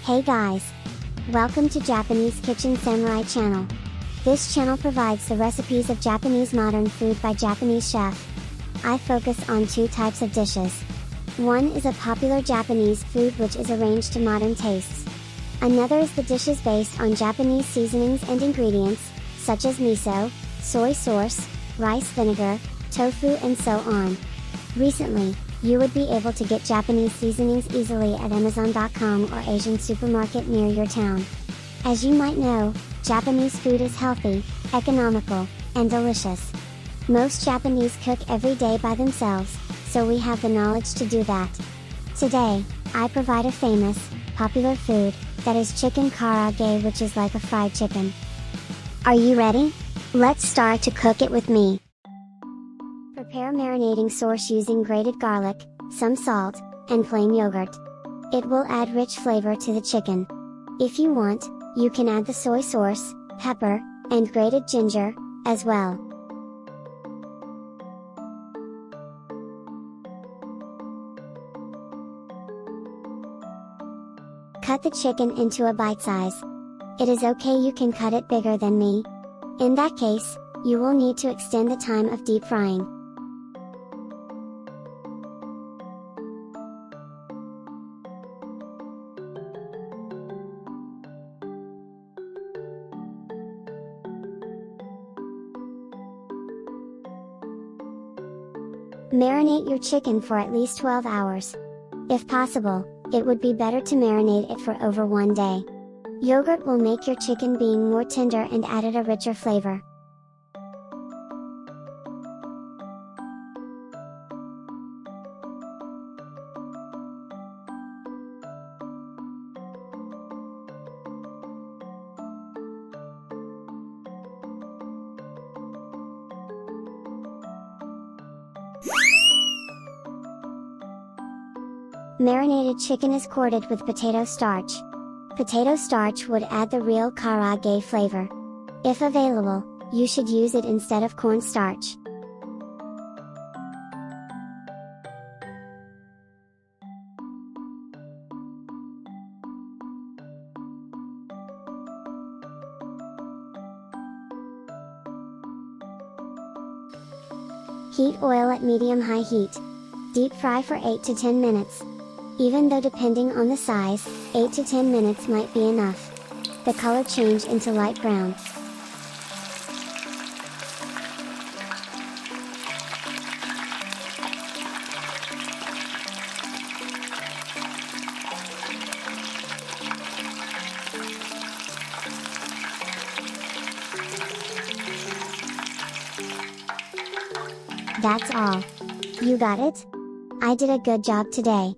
Hey guys! Welcome to Japanese Kitchen Samurai channel. This channel provides the recipes of Japanese modern food by Japanese chef. I focus on two types of dishes. One is a popular Japanese food which is arranged to modern tastes. Another is the dishes based on Japanese seasonings and ingredients, such as miso, soy sauce, rice vinegar, tofu and so on. Recently, you would be able to get Japanese seasonings easily at Amazon.com or Asian supermarket near your town. As you might know, Japanese food is healthy, economical, and delicious. Most Japanese cook every day by themselves, so we have the knowledge to do that. Today, I provide a famous, popular food, that is chicken KaraAge, which is like a fried chicken. Are you ready? Let's start to cook it with me. Prepare marinating sauce using grated garlic, some salt, and plain yogurt. It will add rich flavor to the chicken. If you want, you can add the soy sauce, pepper, and grated ginger, as well. Cut the chicken into a bite size. It is okay, you can cut it bigger than me. In that case, you will need to extend the time of deep frying. Marinate your chicken for at least 12 hours. If possible, it would be better to marinate it for over 1 day. Yogurt will make your chicken being more tender and added a richer flavor. Marinated chicken is coated with potato starch. Potato starch would add the real KaraAge flavor. If available, you should use it instead of cornstarch. Heat oil at medium-high heat. Deep fry for 8 to 10 minutes. Even though depending on the size, 8 to 10 minutes might be enough. The color change into light brown. That's all. You got it? I did a good job today.